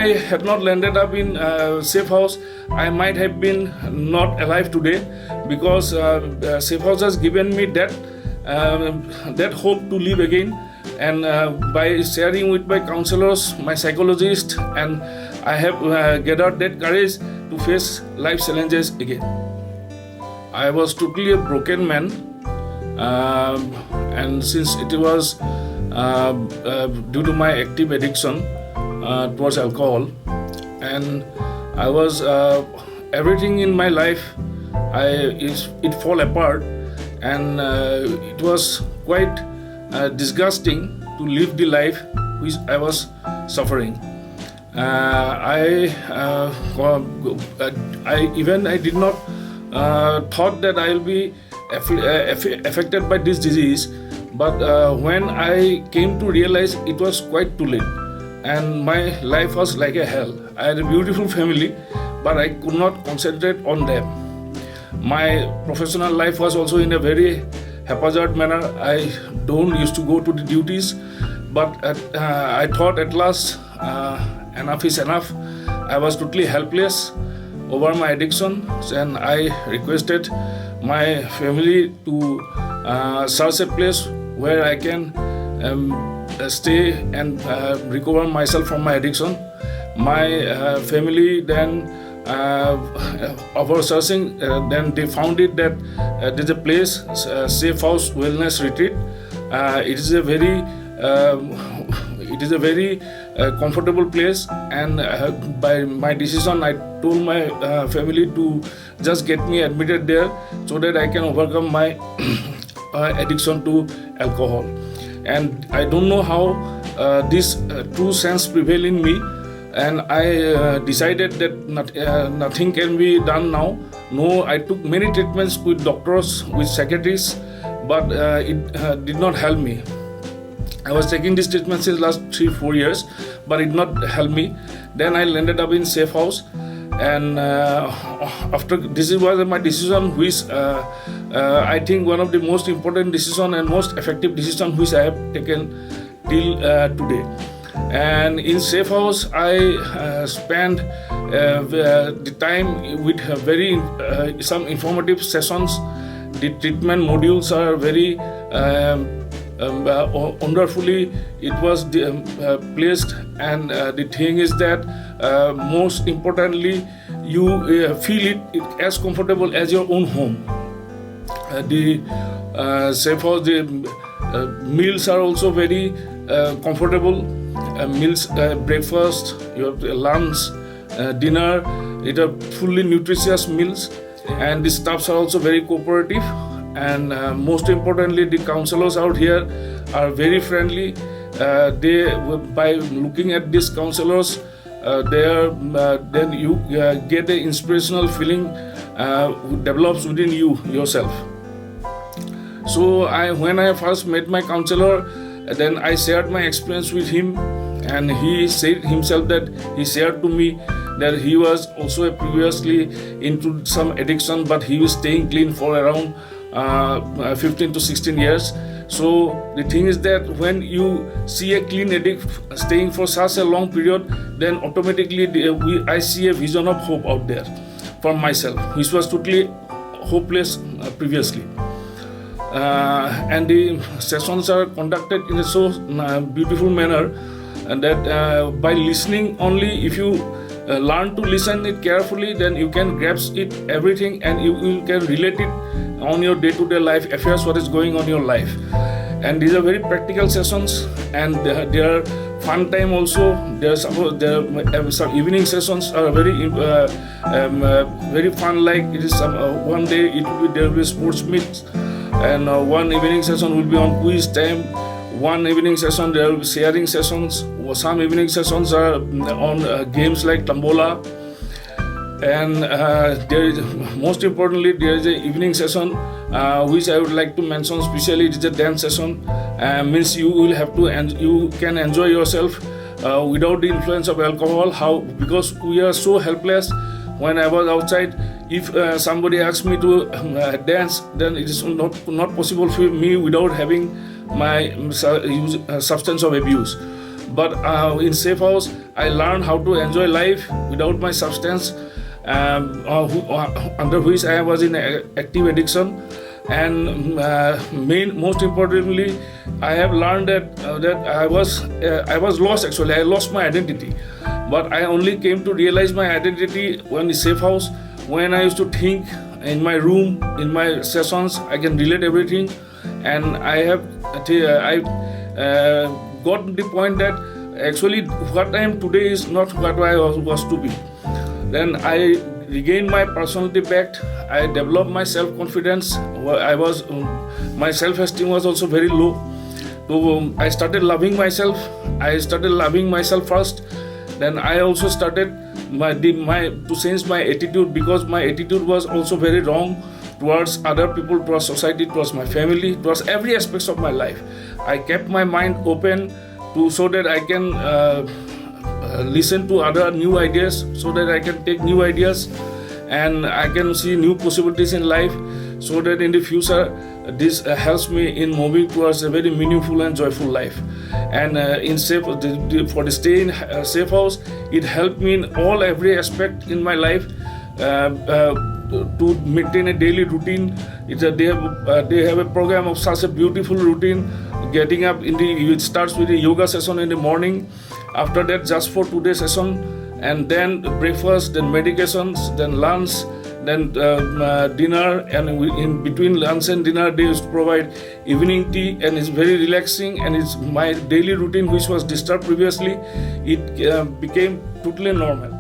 I had not landed up in safe house, I might have been not alive today, because safe house has given me that hope to live again. And by sharing with my counselors, my psychologist, and I have gathered that courage to face life challenges again. I was totally a broken man, and since it was due to my active addiction towards alcohol, and I was everything in my life, it fall apart, and it was quite disgusting to live the life which I was suffering. I did not thought that I will be affected by this disease, but when I came to realize, it was quite too late, and my life was like a hell. I had a beautiful family, but I could not concentrate on them. My professional life was also in a very haphazard manner. I don't used to go to the duties, but I thought at last enough is enough. I was totally helpless over my addiction, and I requested my family to search a place where I can stay and recover myself from my addiction. My family then over searching, then they found it that there's a place, Safe House Wellness Retreat. It is a very comfortable place, and by my decision, I told my family to just get me admitted there so that I can overcome my addiction to alcohol. And I don't know how this true sense prevailed in me, and I decided that nothing can be done now. No, I took many treatments with doctors, with psychiatrists, but it did not help me. I was taking this treatment since last 3-4 years, but it did not help me. Then I landed up in safe house, and after this was my decision, which I think one of the most important decision and most effective decision which I have taken till today. And in safe house, I spent the time with very some informative sessions. The treatment modules are very wonderfully it was placed, and the thing is that most importantly, you feel it as comfortable as your own home. The safe house, the meals are also very comfortable. Meals, breakfast, you have lunch, dinner. It are fully nutritious meals, and the staffs are also very cooperative. And most importantly, the counselors out here are very friendly. They, by looking at these counselors, then you get an inspirational feeling develops within you yourself. So when I first met my counselor, then I shared my experience with him, and he said himself that he shared to me that he was also previously into some addiction, but he was staying clean for around 15 to 16 years. So the thing is that when you see a clean addict staying for such a long period, then automatically I see a vision of hope out there for myself, which was totally hopeless previously. And the sessions are conducted in a so beautiful manner, and that by listening only, if you learn to listen it carefully, then you can grasp it everything, and you can relate it on your day-to-day life affairs, what is going on in your life. And these are very practical sessions, and there are fun time also. There are some evening sessions are very fun. Like it is one day there will be sports meets, and one evening session will be on quiz time. One evening session there will be sharing sessions. Some evening sessions are on games like Tambola. And most importantly, there is an evening session which I would like to mention specially. It is a dance session. Means you will have to, and you can enjoy yourself without the influence of alcohol. Because we are so helpless. When I was outside, if somebody asks me to dance, then it is not possible for me without having my substance of abuse. but in safe house I learned how to enjoy life without my substance, under which I was in active addiction. And most importantly, I have learned that I was lost. Actually, I lost my identity, but I only came to realize my identity when in safe house. When I used to think in my room, in my sessions, I can relate everything, and I got the point that actually what I am today is not what I was to be. Then I regained my personality back. I developed my self-confidence. My self-esteem was also very low. So I started loving myself. I started loving myself first. Then I also started to change my attitude, because my attitude was also very wrong towards other people, towards society, towards my family, towards every aspect of my life. I kept my mind open so that I can listen to other new ideas, so that I can take new ideas and I can see new possibilities in life, so that in the future this helps me in moving towards a very meaningful and joyful life. And for the stay in safe house, it helped me in every aspect in my life to maintain a daily routine. They have a program of such a beautiful routine. Getting up it starts with a yoga session in the morning. After that, just for 2 day session, and then breakfast, then medications, then lunch, then dinner, and in between lunch and dinner they used to provide evening tea, and it's very relaxing. And it's my daily routine, which was disturbed previously, it became totally normal.